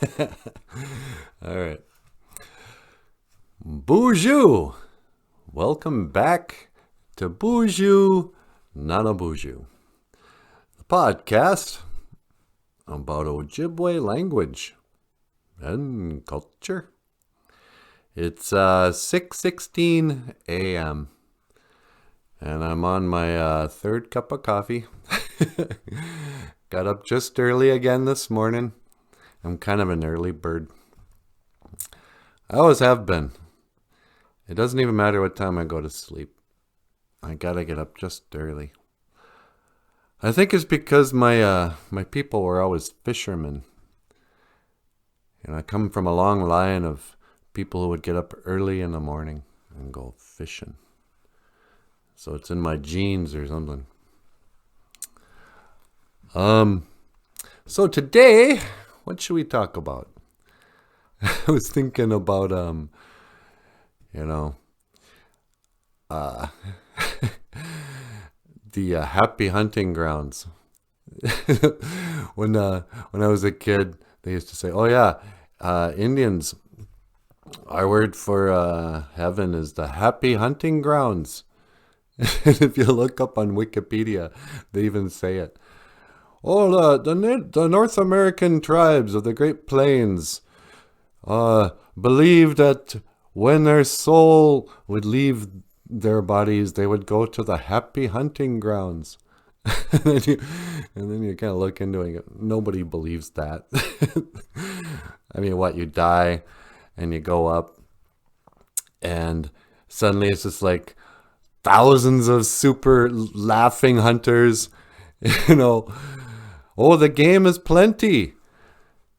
All right. BOOZHOO! Welcome back to BOOZHOO, NANABOOZHOO, the podcast about Ojibwe language and culture. It's 6:16 a.m. and I'm on my third cup of coffee. Got up just early again this morning. I'm kind of an early bird. I always have been. It doesn't even matter what time I go to sleep. I gotta get up just early. I think it's because my people were always fishermen. And I come from a long line of people who would get up early in the morning and go fishing. So it's in my genes or something. So today, what should we talk about? I was thinking about, the happy hunting grounds. When I was a kid, they used to say, "Oh yeah, Indians. Our word for heaven is the happy hunting grounds." And if you look up on Wikipedia, they even say it. Oh, the North American tribes of the Great Plains believed that when their soul would leave their bodies, they would go to the happy hunting grounds. and then you kind of look into it. Nobody believes that. I mean, what, you die and you go up and suddenly it's just like thousands of super laughing hunters, oh, the game is plenty.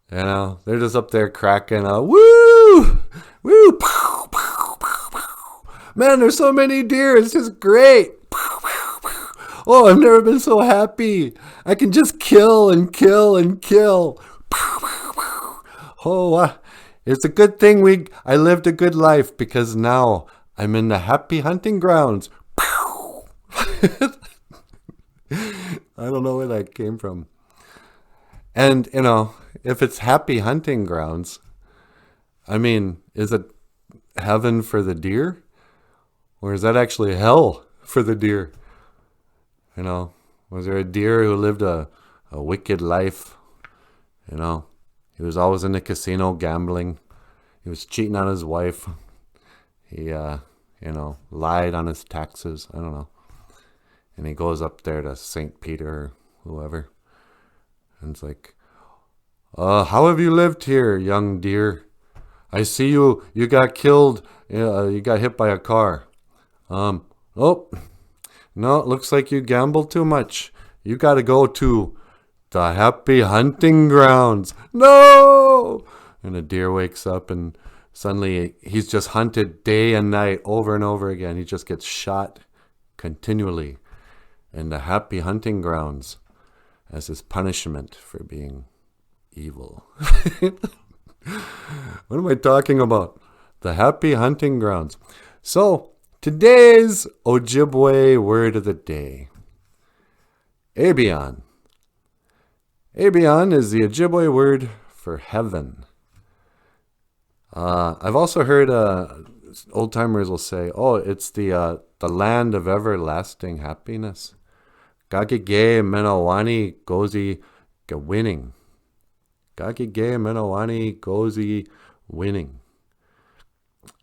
They're just up there cracking a woo, woo, pow, pow, pow, pow. Man, there's so many deer. It's just great. Pow, pow, pow. Oh, I've never been so happy. I can just kill and kill and kill. Pow, pow, pow. Oh, it's a good thing I lived a good life because now I'm in the happy hunting grounds. Pow. I don't know where that came from. And, if it's happy hunting grounds, I mean, is it heaven for the deer? Or is that actually hell for the deer? Was there a deer who lived a wicked life? He was always in the casino gambling. He was cheating on his wife. He, lied on his taxes. I don't know. And he goes up there to St. Peter or whoever. And it's like, how have you lived here, young deer? I see you got killed. You got hit by a car. Oh, no, it looks like you gambled too much. You got to go to the happy hunting grounds. No! And the deer wakes up and suddenly he's just hunted day and night over and over again. He just gets shot continually in the happy hunting grounds as his punishment for being evil. What am I talking about? The happy hunting grounds. So, today's Ojibwe word of the day. Ebiyan. Ebiyan is the Ojibwe word for heaven. I've also heard old-timers will say, oh, it's the land of everlasting happiness. Gagige menawani gozi winning. Gagige menawani gozi winning.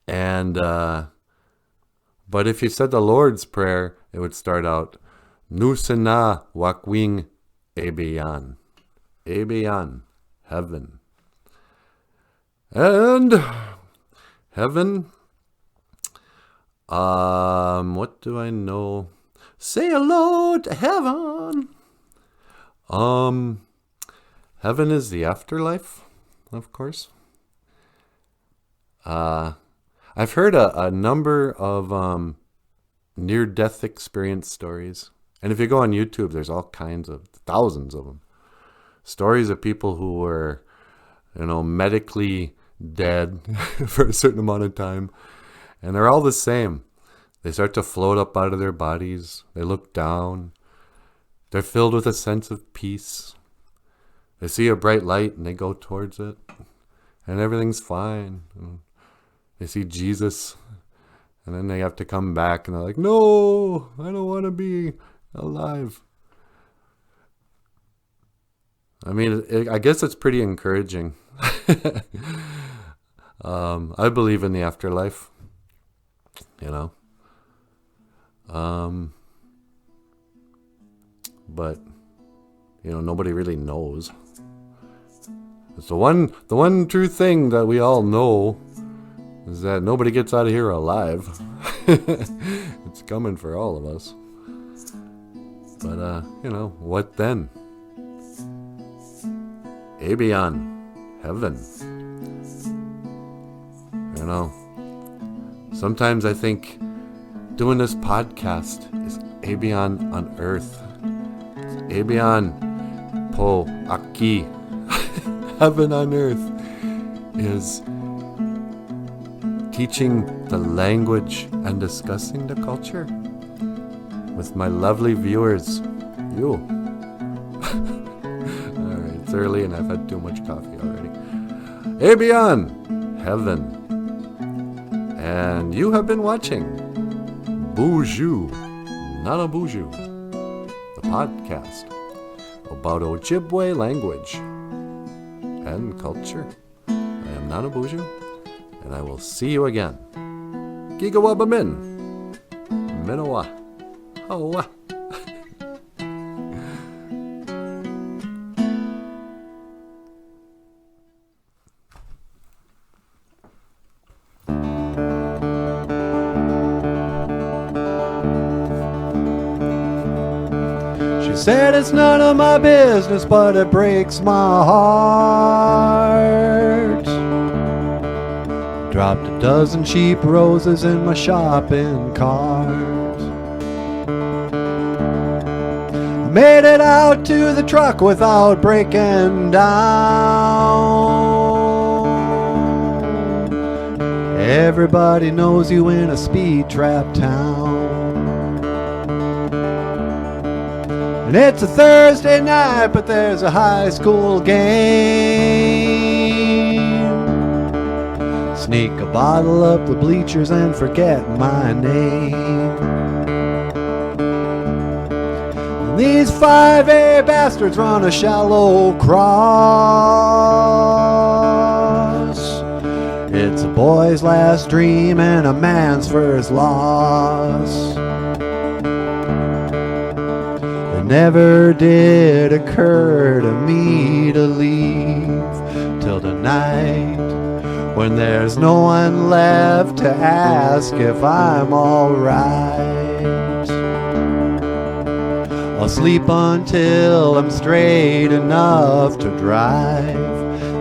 And, but if you said the Lord's Prayer, it would start out, Nusana wakwing Ebiyan. Ebiyan, heaven. And heaven, what do I know? Say hello to heaven. Heaven is the afterlife, of course. I've heard a number of near-death experience stories. And if you go on YouTube, there's all kinds of, thousands of them. Stories of people who were, medically dead for a certain amount of time. And they're all the same. They start to float up out of their bodies. They look down. They're filled with a sense of peace. They see a bright light and they go towards it. and everything's fine. And they see Jesus, and then they have to come back, and they're like, no, I don't want to be alive. I mean, I guess it's pretty encouraging. I believe in the afterlife, you know. But, you know, nobody really knows. It's the one true thing that we all know is that nobody gets out of here alive. It's coming for all of us. But, you know, what then? Ebiyan, heaven. You know, sometimes I think doing this podcast is Ebiyan on earth. It's Ebiyan po aquí. Heaven on earth is teaching the language and discussing the culture with my lovely viewers, you. Alright, it's early and I've had too much coffee already. Ebiyan, heaven. And you have been watching BOOZHOO, NANABOOZHOO, the podcast about Ojibwe language and culture. I am NANABOOZHOO, and I will see you again. Gigawabamin, Minowa, Hawa. She said it's none of my business, but it breaks my heart. Dropped a dozen cheap roses in my shopping cart. I made it out to the truck without breaking down. Everybody knows you in a speed trap town. And it's a Thursday night, but there's a high school game. Sneak a bottle up the bleachers and forget my name. And these 5A bastards run a shallow cross. It's a boy's last dream and a man's first loss. Never did occur to me to leave till tonight, when there's no one left to ask if I'm alright. I'll sleep until I'm straight enough to drive,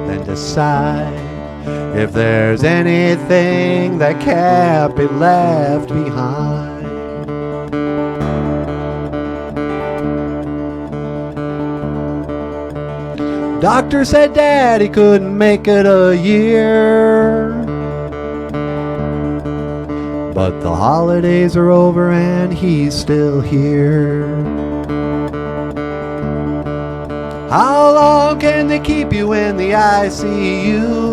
then decide if there's anything that can't be left behind. Doctor said Daddy couldn't make it a year, but the holidays are over and he's still here. How long can they keep you in the ICU?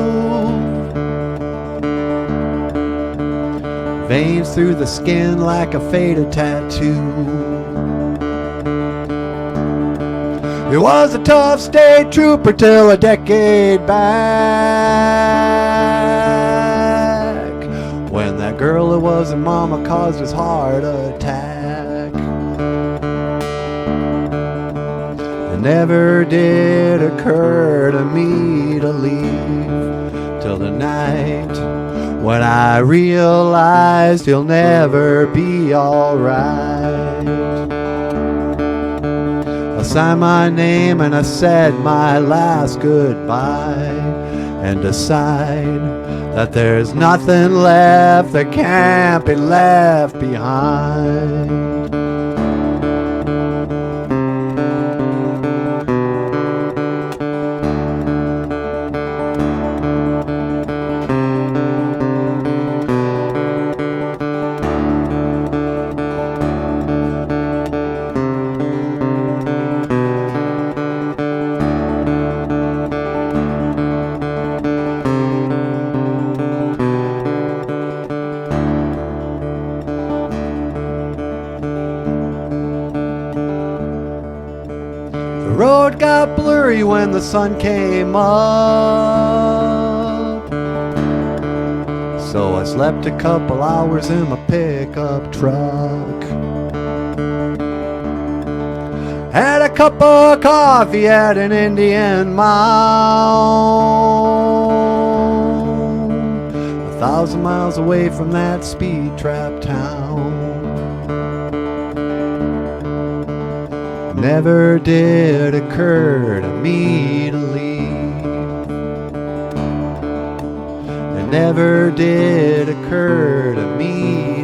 Veins through the skin like a faded tattoo. He was a tough state trooper till a decade back, when that girl who wasn't mama caused his heart attack. It never did occur to me to leave till the night when I realized he'll never be alright. I signed my name and I said my last goodbye, and decide that there's nothing left that can't be left behind. hurry when the sun came up. So I slept a couple hours in my pickup truck. Had a cup of coffee at an Indian mound, 1,000 miles away from that speed trap town. Never did occur to me to leave. It never did occur to me